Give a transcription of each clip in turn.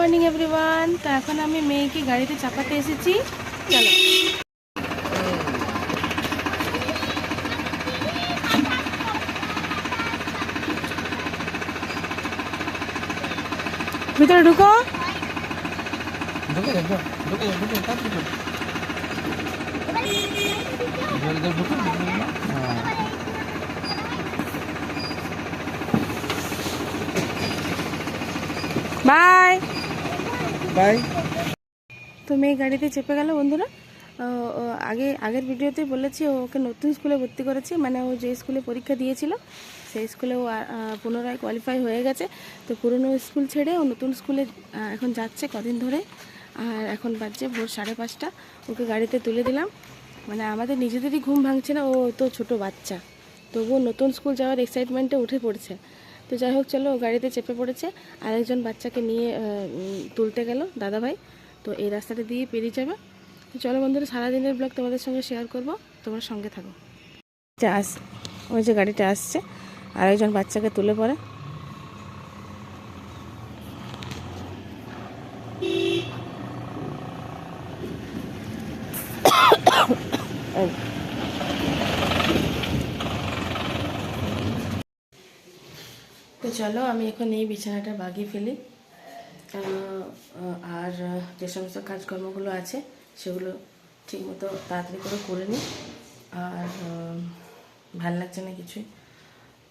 Morning everyone. তো এখন আমি মেয়েকে গাড়িতে চাপাতে এসেছি। চলো ভিতরে ঢুকো। Bye bye. তো মেয়ে গাড়িতে চেপে গেল বন্ধুরা। আগের ভিডিওতে বলেছি ওকে নতুন স্কুলে ভর্তি করেছি, মানে ও যে স্কুলে পরীক্ষা দিয়েছিল সেই স্কুলে ও পুনরায় কোয়ালিফাই হয়ে গেছে। তো পুরনো স্কুল ছেড়ে ও নতুন স্কুলে এখন যাচ্ছে কদিন ধরে। আর এখন বাজছে ভোর 5:30। ওকে গাড়িতে তুলে দিলাম, মানে আমাদের নিজেদেরই ঘুম ভাঙছে না, ও তো ছোটো বাচ্চা, তবুও নতুন স্কুল যাওয়ার এক্সাইটমেন্টে উঠে পড়ছে। তো যাই হোক চলো, গাড়িতে চেপে পড়েছে। আরেকজন বাচ্চাকে নিয়ে তুলতে গেল দাদাভাই। তো এই রাস্তাটা দিয়ে পেরিয়ে যাবে। তো চলো বন্ধুরা, সারাদিনের ব্লগ তোমাদের সঙ্গে শেয়ার করব, তোমরা সঙ্গে থাকো। ওই যে গাড়িটা আসছে, আরেকজন বাচ্চাকে তুলে পড়ে। তো চলো আমি এখন এই বিছানাটা বাগিয়ে ফেলি, আর যে সমস্ত কাজকর্মগুলো আছে সেগুলো ঠিকমতো তাড়াতাড়ি করে নিই। আর ভাল লাগছে না কিছুই,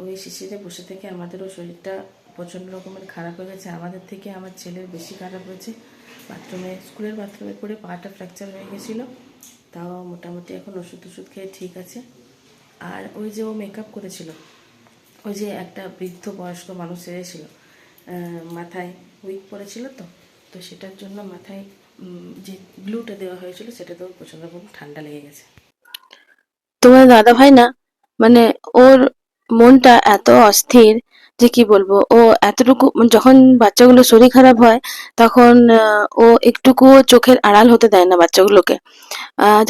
ওই শিশিরে বসে থেকে আমাদেরও শরীরটা প্রচণ্ড রকমের খারাপ হয়ে গেছে। আমাদের থেকে আমার ছেলের বেশি খারাপ হয়েছে। স্কুলের বাথরুমে পড়ে পাটা ফ্র্যাকচার হয়ে গেছিলো, তাও মোটামুটি এখন ওষুধ খেয়ে ঠিক আছে। আর ওই যে ও মেকআপ করেছিল, ওই যে একটা বৃদ্ধ বয়স্ক মানুষ এসেছিল, মাথায় উইক পড়েছিল, তো সেটার জন্য মাথায় যে গ্লুটা দেওয়া হয়েছিল সেটাতেও প্রচণ্ড রকম ঠান্ডা লেগে গেছে। তোমার দাদা ভাই না, মানে ওর মনটা এত অস্থির যে কি বলবো। ও এতটুকু যখন বাচ্চাগুলো শরীর খারাপ হয় তখন ও একটুকুও চোখের আড়াল হতে দেয় না বাচ্চাগুলোকে,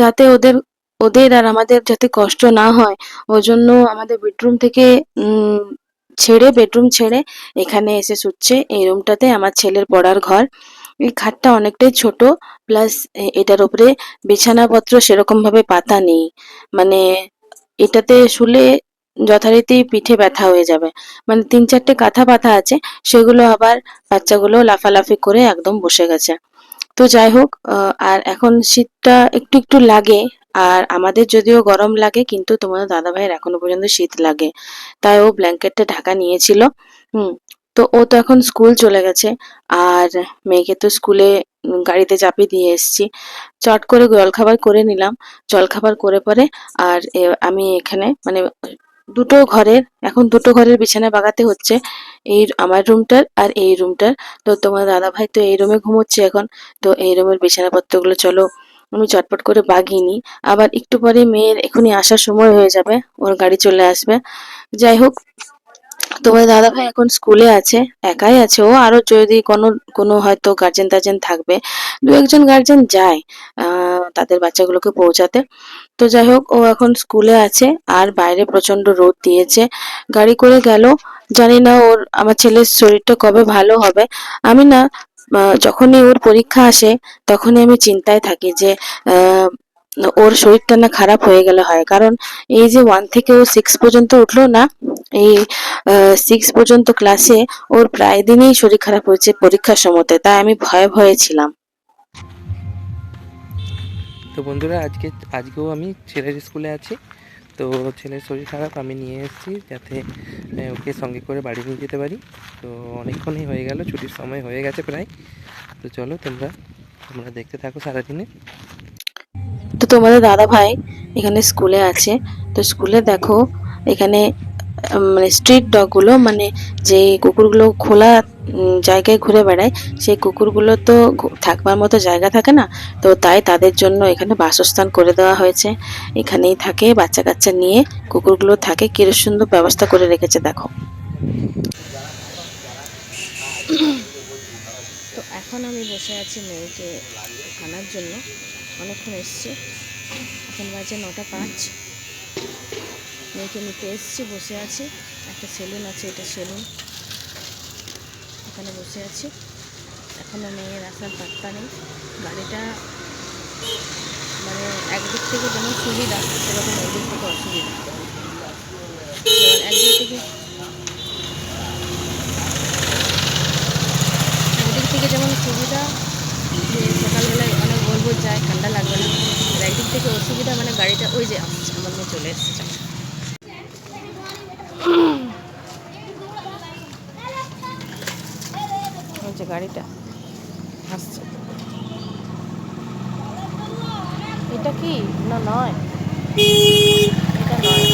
যাতে ওদের ওদের আর আমাদের যাতে কষ্ট না হয়। ওই জন্য আমাদের বেডরুম ছেড়ে এখানে এসে শুচ্ছে। এই রুমটাতে আমার ছেলের পড়ার ঘর। এই খাটটা অনেকটাই ছোট, প্লাস এটার উপরে বিছানাপত্র সেরকম ভাবে পাতা নেই, মানে এটাতে শুলে যথারীতি পিঠে ব্যথা হয়ে যাবে। মানে 3-4টে কাঁথা পাতা আছে, সেগুলো আবার বাচ্চাগুলো লাফালাফি করে একদম বসে গেছে। তো যাই হোক, আর এখন শীতটা একটু একটু লাগে, আর আমাদের যদিও গরম লাগে, কিন্তু তোমাদের দাদা ভাইয়ের এখনো পর্যন্ত শীত লাগে, তাই ও ব্ল্যাঙ্কেটটা ঢাকা নিয়েছিল। হুম। তো ও তো এখন স্কুল চলে গেছে, আর মেয়েকে তো স্কুলে গাড়িতে চাপিয়ে দিয়ে এসেছি। চট করে জলখাবার করে নিলাম। জলখাবার করে পরে আর আমি এখানে মানে দুটো ঘরের বিছানা বাগাতে হচ্ছে, এই আমার রুমটার আর এই রুমটার। তো তোমার দাদা ভাই তো এই রুমে ঘুমোচ্ছে এখন। তো এই রুমের বিছানাপত্রগুলো চলো আমি চটপট করে বাগিয়ে নিই। আবার একটু পরে মেয়ের এখনই আসার সময় হয়ে যাবে, ওর গাড়ি চলে আসবে। যাই হোক, তোমার দাদা ভাই এখন স্কুলে আছে, একাই আছে ও। আরো যদি কোনো হয়তো গার্জেন টার্জেন থাকবে, 2-1জন গার্জেন যায় তাদের বাচ্চাগুলোকে পৌঁছাতে। তো যাই হোক, ও এখন স্কুলে আছে, আর বাইরে প্রচন্ড রোদ দিয়েছে। গাড়ি করে গেল, জানি না আমার ছেলের শরীরটা কবে ভালো হবে। আমি না, যখনই ওর পরীক্ষা আসে তখনই আমি চিন্তায় থাকি যে ওর শরীরটা না খারাপ হয়ে গেলে হয়। কারণ এই যে 1 থেকে ও 6 পর্যন্ত উঠলো না, এই 6 পর্যন্ত ক্লাসে ওর প্রায় দিনই শরীর খারাপ হয়েছে পরীক্ষার সময়তে, তাই আমি ভয়ে ছিলাম। তো বন্ধুরা, আজকেও আমি ছেলের স্কুলে আছি। তো ছেলের শরীর খারাপ, আমি নিয়ে এসেছি যাতে ওকে সঙ্গে করে বাড়ি নিয়ে যেতে পারি। তো অনেকক্ষণই হয়ে গেল, ছুটির সময় হয়ে গেছে প্রায়। তো চলো তোমরা দেখতে থাকো সারাদিনে। তো তোমাদের দাদা ভাই এখানে স্কুলে আছে। তো স্কুলে দেখো, এখানে মানে স্ট্রিট ডগগুলো, মানে যে কুকুরগুলো খোলা জায়গায় ঘুরে বেড়ায়, সেই কুকুরগুলো তো থাকবার মতো জায়গা থাকে না। তো তাই তাদের জন্য এখানে বাসস্থান করে দেওয়া হয়েছে। এখানেই থাকে, বাচ্চা কাচ্চা নিয়ে কুকুরগুলো থাকে। কি সুন্দর ব্যবস্থা করে রেখেছে দেখো। তো এখন আমি বসে আছি মেয়েকে আনার জন্য, অনেকক্ষণ এসছি, এখন বাজে 9:05। মেয়েকে নিতে এসছি, বসে আছি। একটা সেলুন আছে, এটা সেলুন, এখানে বসে আছি। এখন এখনও মেয়ের আসার পাত্তা নেই। গাড়িটা মানে একদিক থেকে যেমন সুবিধা সেরকম একদিক থেকে অসুবিধা। এবার একদিক থেকে যেমন সুবিধা যে সকালবেলায় অনেক ভোর ভোর যায়, ঠান্ডা লাগবে না। আর একদিক থেকে অসুবিধা মানে গাড়িটা ওই যে আসছে, আমার মেয়ে চলে এসছে। ওই যে গাড়িটা আসছে। এটা কি না নয়, এটা নয়।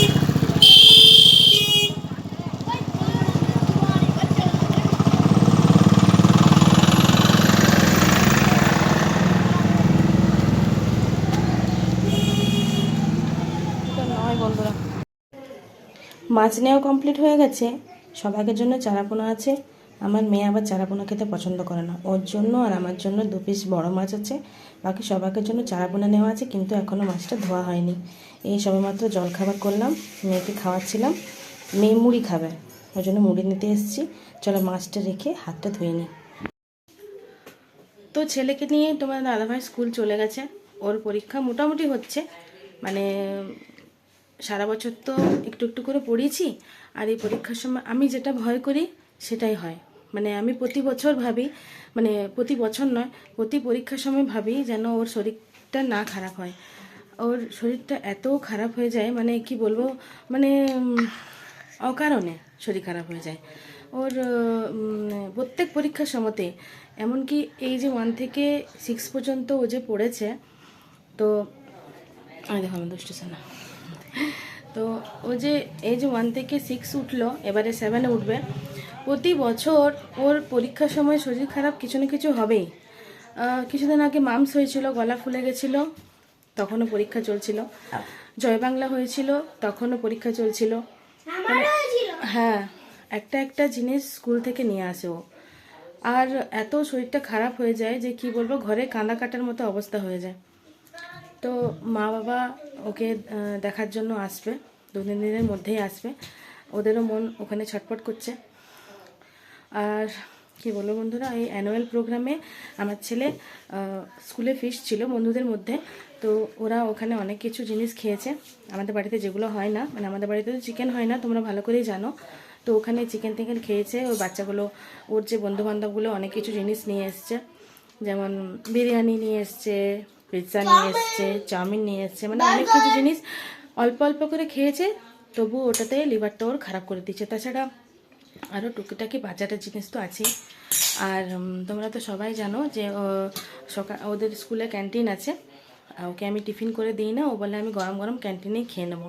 এটা নয় বন্ধুরা। মাছ নেওয়া কমপ্লিট হয়ে গেছে। সবাইকের জন্য চারাপোনা আছে। আমার মেয়ে আবার চারাপোনা খেতে পছন্দ করে না, ওর জন্য আর আমার জন্য 2 পিস বড় মাছ আছে। বাকি সবাইকের জন্য চারাপোনা নেওয়া আছে, কিন্তু এখনও মাছটা ধোয়া হয়নি। এই সবেমাত্র জলখাবার করলাম, মেয়েকে খাওয়াচ্ছিলাম। মেয়ে মুড়ি খাবে, ওই জন্য মুড়ি নিতে এসেছি। চলো মাছটা রেখে হাতটা ধুয়ে নিই। তো ছেলেকে নিয়ে তোমার দাদাভাই স্কুল চলে গেছে। ওর পরীক্ষা মোটামুটি হচ্ছে, মানে সারা বছর তো একটু একটু করে পড়িয়েছি, আর এই পরীক্ষার সময় আমি যেটা ভয় করি সেটাই হয়। মানে আমি প্রতি বছর ভাবি, মানে প্রতি বছর নয়, প্রতি পরীক্ষার সময় ভাবি যেন ওর শরীরটা না খারাপ হয়। ওর শরীরটা এত খারাপ হয়ে যায়, মানে কি বলবো, মানে অকারণে শরীর খারাপ হয়ে যায় ওর। প্রত্যেক পরীক্ষার সময়তে, এমনকি এই যে 1 থেকে 6 পর্যন্ত ও যে পড়েছে, তো আমি দেখো আমার দুষ্টু না। তো ও যে এই যে 1 থেকে 6 উঠলো, এবারে 7-এ উঠবে। প্রতি বছর ওর পরীক্ষার সময় শরীর খারাপ কিছু না কিছু হবেই। কিছুদিন আগে মামস হয়েছিল, গলা ফুলে গেছিলো, তখনও পরীক্ষা চলছিল। জয় বাংলা হয়েছিল, তখনও পরীক্ষা চলছিল। হ্যাঁ, একটা একটা জিনিস স্কুল থেকে নিয়ে আসে ও। আর এত শরীরটা খারাপ হয়ে যায় যে কি বলবো, ঘরে কাঁদা কাটার মতো অবস্থা হয়ে যায়। তো মা বাবা ওকে দেখার জন্য আসবে, 2-3 দিনের মধ্যেই আসবে। ওদেরও মন ওখানে ছটফট করছে। আর কি বলবো বন্ধুরা, এই অ্যানুয়াল প্রোগ্রামে আমার ছেলে স্কুলে ফিস্ট ছিল বন্ধুদের মধ্যে। তো ওরা ওখানে অনেক কিছু জিনিস খেয়েছে আমাদের বাড়িতে, যেগুলো হয় না। মানে আমাদের বাড়িতে তো চিকেন হয় না, তোমরা ভালো করেই জানো। তো ওখানে চিকেন টিকেন খেয়েছে ওর বাচ্চাগুলো। ওর যে বন্ধুবান্ধবগুলো অনেক কিছু জিনিস নিয়ে এসছে, যেমন বিরিয়ানি নিয়ে এসছে, পিৎজা নিয়ে এসছে, চাউমিন নিয়ে এসছে, মানে অনেক কিছু জিনিস অল্প অল্প করে খেয়েছে। তবু ওটাতে লিভারটা ওর খারাপ করে দিচ্ছে। তাছাড়া আরও টুকিটাকি বাজারের জিনিস তো আছেই। আর তোমরা তো সবাই জানো যে ওদের স্কুলে ক্যান্টিন আছে। ওকে আমি টিফিন করে দিই না, ও বলে আমি গরম গরম ক্যান্টিনেই খেয়ে নেবো।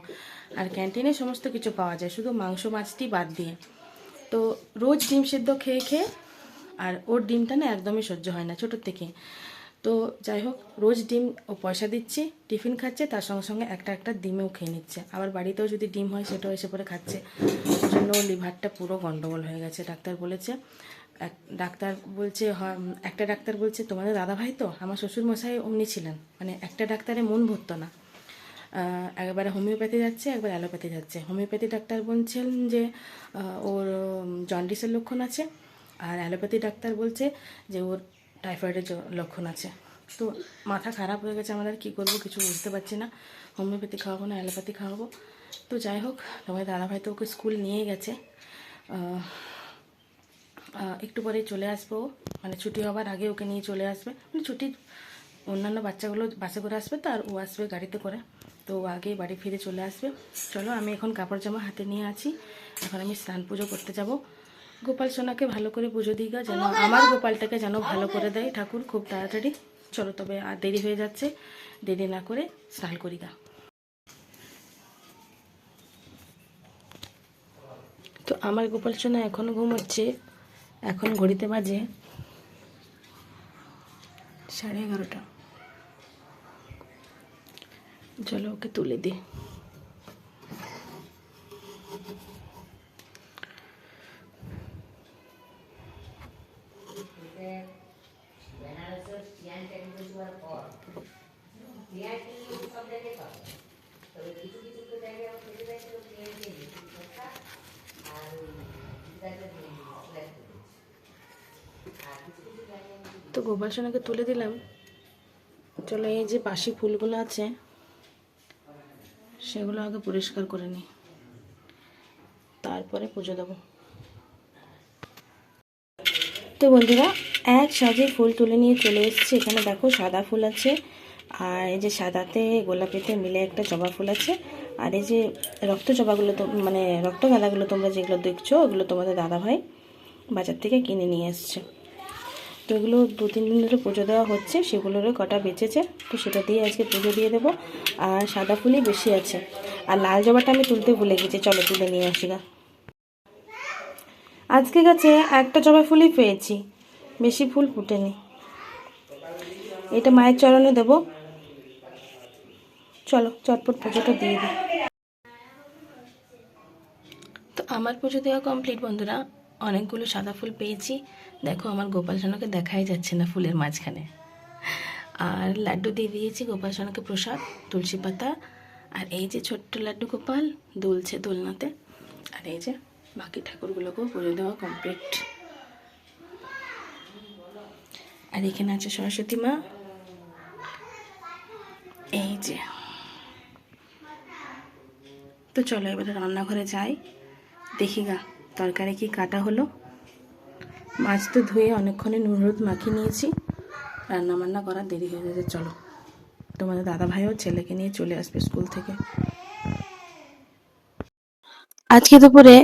আর ক্যান্টিনে সমস্ত কিছু পাওয়া যায়, শুধু মাংস মাছটি বাদ দিয়ে। তো রোজ ডিম সেদ্ধ খেয়ে খেয়ে, আর ওর ডিমটা না একদমই সহ্য হয় না ছোটোর থেকে। তো যাই হোক, রোজ ডিম ও পয়সা দিচ্ছি, টিফিন খাচ্ছে, তার সঙ্গে সঙ্গে একটা একটা ডিমেও খেয়ে নিচ্ছে। আবার বাড়িতেও যদি ডিম হয় সেটাও এসে পরে খাচ্ছে। ওই জন্য ওর লিভারটা পুরো গন্ডগোল হয়ে গেছে। ডাক্তার বলেছে, ডাক্তার বলছে, একটা ডাক্তার বলছে তোমাদের দাদাভাই তো, আমার শ্বশুরমশাই অমনি ছিলেন, মানে একটা ডাক্তারে মন ভরতো না। একবারে হোমিওপ্যাথি যাচ্ছে, একবার অ্যালোপ্যাথি যাচ্ছে। হোমিওপ্যাথি ডাক্তার বলছেন যে ওর জন্ডিসের লক্ষণ আছে, আর অ্যালোপ্যাথি ডাক্তার বলছে যে ওর টাইফয়েডের লক্ষণ আছে। তো মাথা খারাপ হয়ে গেছে আমাদের, কী করবো কিছু বুঝতে পারছি না। হোমিওপ্যাথি খাওয়াবো না অ্যালোপ্যাথি খাওয়াবো। তো যাই হোক, তোমার দাদাভাই তো ওকে স্কুল নিয়ে গেছে। একটু পরেই চলে আসবো, মানে ছুটি হবার আগে ওকে নিয়ে চলে আসবে। মানে ছুটির অন্যান্য বাচ্চাগুলো বাসে করে আসবে, তো আর ও আসবে গাড়িতে করে। তো আগেই বাড়ি ফিরে চলে আসবে। চলো, আমি এখন কাপড় জামা হাতে নিয়ে আছি, এখন আমি স্নান পুজো করতে যাব। গোপাল সোনাকে ভালো করে পুজো দিই গা, যেন আমার গোপালটাকে যেন ভালো করে দেয় ঠাকুর খুব তাড়াতাড়ি। চলো তবে, আর দেরি হয়ে যাচ্ছে, দেরি না করে স্নান করি গা। তো আমার গোপাল সোনা এখনও ঘুমোচ্ছে। এখন ঘড়িতে বাজে 11:30। চলো ওকে তুলে দিই। তো গোপাল সোনাকে তুলে দিলাম। চলো, এই যে বাসি ফুলগুলো আছে সেগুলো আগে পরিষ্কার করে নিই, তারপরে পুজো দেবো। তো বন্ধুরা, এক সাজে ফুল তুলে নিয়ে চলে এসেছি। এখানে দেখো সাদা ফুল আছে, আর এই যে সাদাতে গোলাপিতে মিলে একটা জবা ফুল আছে, আর এই যে রক্ত জবাগুলো তো মানে রক্ত গাঁদাগুলো তোমরা যেগুলো দেখছো ওগুলো তোমাদের দাদাভাই বাজার থেকে কিনে নিয়ে এসছে। তো এগুলো 2-3 দিন ধরে পুজো দেওয়া হচ্ছে, সেগুলোরও কটা বেঁচেছে, তো সেটা দিয়ে আজকে পুজো দিয়ে দেবো। আর সাদা ফুলই বেশি আছে, আর লাল জবাটা আমি তুলতে ভুলে গেছি, চলো তুলে নিয়ে আসি গা। আজকে গাছে একটা জবা ফুলই পেয়েছি, বেশি ফুল ফুটেনি। এটা মায়ের চরণে দেবো। চলো চটপট পুজোটা দিয়ে দিই। তো আমার পুজো দেওয়া কমপ্লিট বন্ধুরা। অনেকগুলো সাদা ফুল পেয়েছি। দেখো আমার গোপাল সোনাকে দেখাই যাচ্ছে না ফুলের মাঝখানে। আর লাড্ডু দিয়ে দিয়েছি গোপাল সোনাকে প্রসাদ, তুলসী পাতা। আর এই যে ছোট্ট লাড্ডু গোপাল দুলছে দোলনাতে। আর এই যে বাকি ঠাকুরগুলোকেও পুজো দেওয়া কমপ্লিট। আর এখানে আছে সরস্বতী মা। এই যে, তো চলো এবারে রান্নাঘরে যাই, দেখি গা তরকারি কি কাটা হলো। মাছ তো ধুয়ে অনেকক্ষণে নুন হলুদ মাখিয়ে নিয়েছি, রান্না বান্না করার দেরি হয়ে গেছে। চলো, তোমাদের দাদা ভাইও ছেলেকে নিয়ে চলে আসবে স্কুল থেকে। আজকে দুপুরে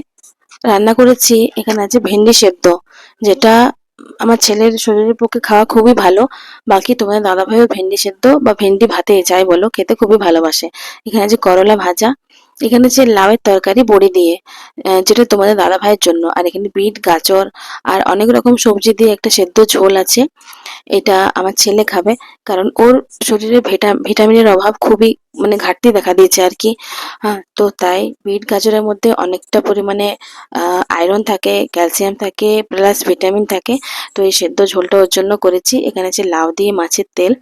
রান্না করেছি, এখানে আছে ভেন্ডি সেদ্ধ, যেটা আমার ছেলের শরীরের পক্ষে খাওয়া খুবই ভালো। বাকি তোমাদের দাদা ভাইও ভেন্ডি সেদ্ধ বা ভেন্ডি ভাতে যাই বলো খেতে খুবই ভালোবাসে। এখানে আছে করলা ভাজা, এখানে যে লাউয়ের তরকারি বড়ি দিয়ে, যেটা তোমাদের দাদা ভাইয়ের জন্য। আর এখানে বিট গাজর আর অনেক রকম সবজি দিয়ে একটা সেদ্ধ ঝোল আছে, এটা আমার ছেলে খাবে, কারণ ওর শরীরে ভিটামিনের অভাব খুবই মানে ঘাটতি দেখা দিয়েছে আর কি। হ্যাঁ, তো তাই বিট গাজরের মধ্যে অনেকটা পরিমাণে আয়রন থাকে, ক্যালসিয়াম থাকে, প্লাস ভিটামিন থাকে। তো এই সেদ্ধ ঝোলটা ওর জন্য করেছি। এখানে আছে লাউ দিয়ে মাছের তেল,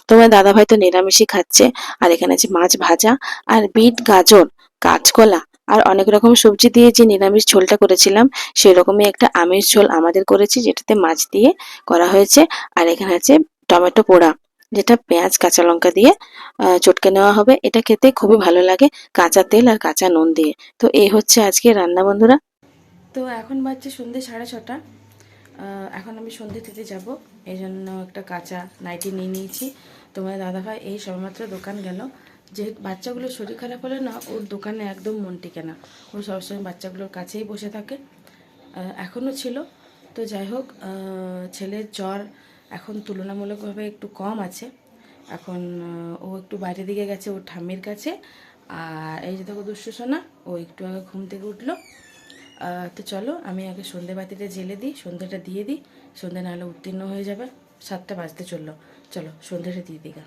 তোমার দাদাভাই তো নিরামিষই খাচ্ছে। আর এখানে আছে মাছ ভাজা, আর বিট গাজর, কাঁচকলা আর অনেক রকম সবজি দিয়ে যে নিরামিষ ঝোলটা করেছিলাম সেরকমই একটা আমিষ ঝোল আমাদের করেছি, যেটাতে মাছ দিয়ে করা হয়েছে। আর এখানে আছে টমেটো পোড়া, যেটা পেঁয়াজ কাঁচা লঙ্কা দিয়ে চটকে নেওয়া হবে। এটা খেতে খুবই ভালো লাগে কাঁচা তেল আর কাঁচা নুন দিয়ে। তো এই হচ্ছে আজকে রান্না বন্ধুরা। তো এখন বাজছে সন্ধ্যে 6:30। এখন আমি সন্ধ্যে দিতে যাব, এই জন্য একটা কাঁচা নাইটি নিয়ে নিয়েছি। তোমার দাদাভাই এই সবেমাত্র দোকান গেল। যে বাচ্চাগুলোর শরীর খারাপ হলে না, ওর দোকানে একদম মন টিকে না, ও সবসময় বাচ্চাগুলোর কাছেই বসে থাকে। এখনও ছিল, তো যাই হোক, ছেলের জ্বর এখন তুলনামূলকভাবে একটু কম আছে। এখন ও একটু বাইরের দিকে গেছে ওর ঠাম্মির কাছে। আর এই যে দেখো দুষ্টু সোনা, ও একটু আগে ঘুম থেকে উঠলো। তো চলো আমি আগে সন্ধে বাতিটা জেলে দিই, সন্ধেটা দিয়ে দিই, সন্ধে নাহলে উত্তীর্ণ হয়ে যাবে। 7টা বাজতে চললো, চলো সন্ধেটা দিয়ে দিই গা।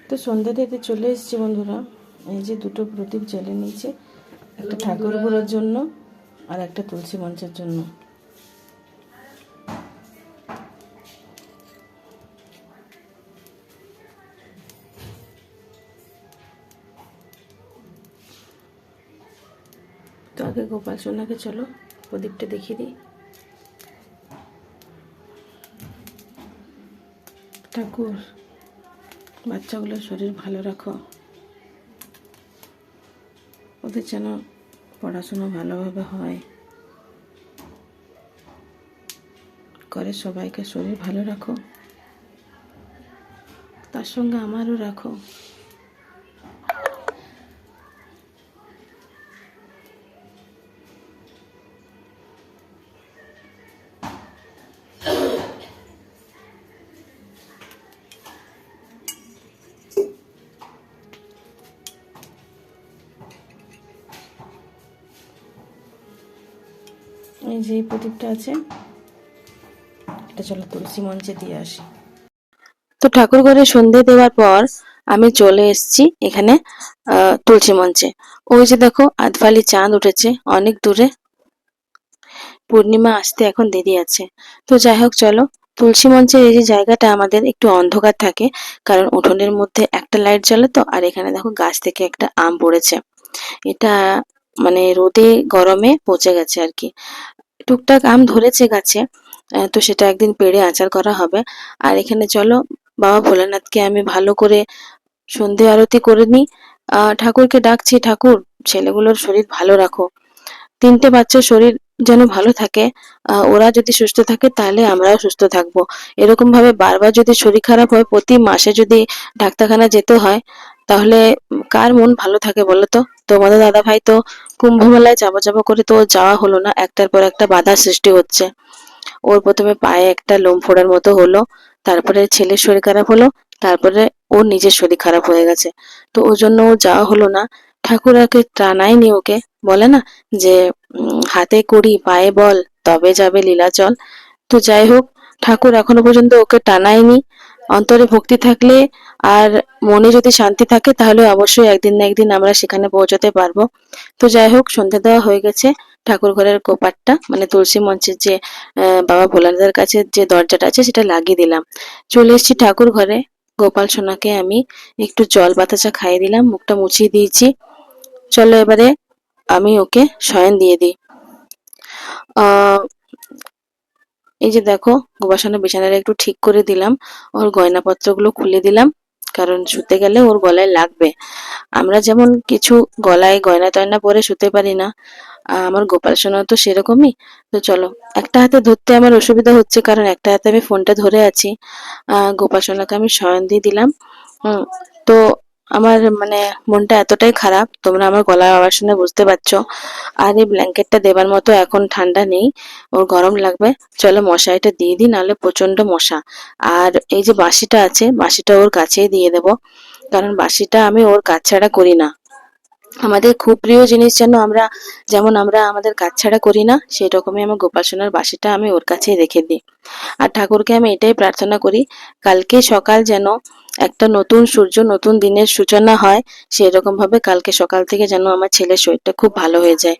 তো সন্ধ্যা দিতে চলে এসেছি বন্ধুরা। এই যে দুটো প্রদীপ জ্বেলে নিয়েছে, একটা ঠাকুর ঘোরার জন্য আর একটা তুলসী মঞ্চের জন্য। তো আগে গোপাল সোনাকে চলো প্রদীপটা দেখিয়ে দিই। ঠাকুর, বাচ্চাগুলোর শরীর ভালো রাখো, ওদের যেন পড়াশোনা ভালোভাবে হয়, করে সবাইকে শরীর ভালো রাখো, তার সঙ্গে আমারও রাখো। এই যে প্রদীপটা আছে, এটা চলো তুলসী মঞ্চে দিয়ে আসি। তো ঠাকুর ঘরে সন্ধে দেওয়ার পর আমি চলে এসেছি এখানে তুলসী মঞ্চে। ওই যে দেখো আধফালি চাঁদ উঠেছে অনেক দূরে, পূর্ণিমা আসতে এখন দেরি আছে। তো যাই হোক চলো, তুলসী মঞ্চের এই যে জায়গাটা আমাদের একটু অন্ধকার থাকে, কারণ উঠোনের মধ্যে একটা লাইট জ্বলে তো। আর এখানে দেখো গাছ থেকে একটা আম পড়েছে, এটা মানে রোদে গরমে পচে গেছে আর কি। টুকটাক আম ধরেছে গাছে, তো সেটা একদিন পেড়ে আচার করা হবে। আর এখানে চলো বাবা ভোলানাথকে আমি ভালো করে সন্ধে আরতি করে নিই। ঠাকুরকে ডাকছি, ঠাকুর ছেলেগুলোর শরীর ভালো রাখো, তিনটে বাচ্চার শরীর যেন ভালো থাকে। ওরা যদি সুস্থ থাকে তাহলে আমরাও সুস্থ থাকবো। এরকম ভাবে বারবার যদি শরীর খারাপ হয়, প্রতি মাসে যদি ডাক্তারখানা যেতে হয়, তাহলে কার মন ভালো থাকে বলো তো? তোমাদের দাদা ভাই তো কুম্ভ মেলায় যাবো যাবো করে তো ওর যাওয়া হলো না, একটার পর একটা বাধার সৃষ্টি হচ্ছে। ওর প্রথমে পায়ে একটা লোম ফোড়ার মতো হলো, তারপরে ছেলের শরীর খারাপ হলো, তারপরে ওর নিজের শরীর খারাপ হয়ে গেছে। তো ওর জন্য ও যাওয়া হলো না। ঠাকুর আগে টানায়নি ওকে, বলে না যে হাতে কড়ি পায়ে বল তবে যাবে লীলাচল। তো যাই হোক, ঠাকুর এখনো পর্যন্ত ওকে টানায়নি। অন্তরে ভক্তি থাকলে আর মনে যদি শান্তি থাকে তাহলে অবশ্যই একদিন না একদিন আমরা সেখানে পৌঁছাতে পারবো। তো যাই হোক, সন্ধ্যা দেওয়া হয়ে গেছে। ঠাকুর ঘরের কপাটটা মানে তুলসী মঞ্চের যে বাবা ভোলানাথের কাছে যে দরজাটা আছে সেটা লাগিয়ে দিলাম। চলে এসেছি ঠাকুর ঘরে। গোপাল সোনাকে আমি একটু জল বাতাসা খাইয়ে দিলাম, মুখটা মুছিয়ে দিয়েছি। চলো এবারে আমি ওকে শয়ন দিয়ে দিই। আহ এই যে দেখো, গোপাসনা বিছানাটা একটু ঠিক করে দিলাম, ওর গয়নাপত্রগুলো খুলে দিলাম, কারণ শুতে গেলে ওর গলায় লাগবে। আমরা যেমন কিছু গলায় গয়না টয়না পরে শুতে পারি না, আমার গোপাল সোনা তো সেরকমই। তো চলো, একটা হাতে ধরতে আমার অসুবিধা হচ্ছে কারণ একটা হাতে আমি ফোনটা ধরে আছি। গোপাল সোনাকে আমি শয়ন দিয়ে দিলাম। তো আমার মানে মনটা এতটাই খারাপ, তোমরা আমার গলার আওয়াজ শুনে বুঝতে পারছো। আর এই ব্ল্যাঙ্কেটটা দেবার মতো এখন ঠান্ডা নেই, ওর গরম লাগবে। চলো মশারিটা দিয়ে দিই, নাহলে প্রচন্ড মশা। আর এই যে বাঁশিটা আছে, বাঁশিটা ওর কাছেই দিয়ে দেবো, কারণ বাঁশিটা আমি ওর কাজ ছাড়া করি না। আমাদের খুব প্রিয় জিনিস যেন আমরা, যেমন আমরা আমাদের কাজ ছাড়া করি না, সেই রকমই আমার গোপাল সোনার বাঁশিটা আমি ওর কাছেই রেখে দিই। আর ঠাকুরকে আমি এটাই প্রার্থনা করি, কালকে সকাল যেন একটা নতুন সূর্য, নতুন দিনের সূচনা হয়, সেই রকম ভাবে কালকে সকাল থেকে যেন আমার ছেলের শরীরটা খুব ভালো হয়ে যায়।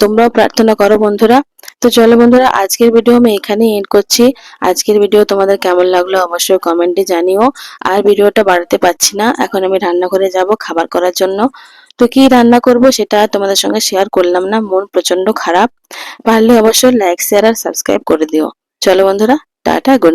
তোমরাও প্রার্থনা করো বন্ধুরা। তো চলো বন্ধুরা, আজকের ভিডিও আমি এখানেই এন্ড করছি। আজকের ভিডিও তোমাদের কেমন লাগলো অবশ্যই কমেন্টে জানিও। আর ভিডিওটা বাড়াতে পারছি না, এখন আমি রান্নাঘরে যাব খাবার করার জন্য। তো কি রান্না করব সেটা তোমাদের সঙ্গে শেয়ার করলাম না, মন প্রচন্ড খারাপ। পারলে অবশ্যই লাইক শেয়ার আর সাবস্ক্রাইব করে দিও। চলো বন্ধুরা, টাটা, গুড নাইট।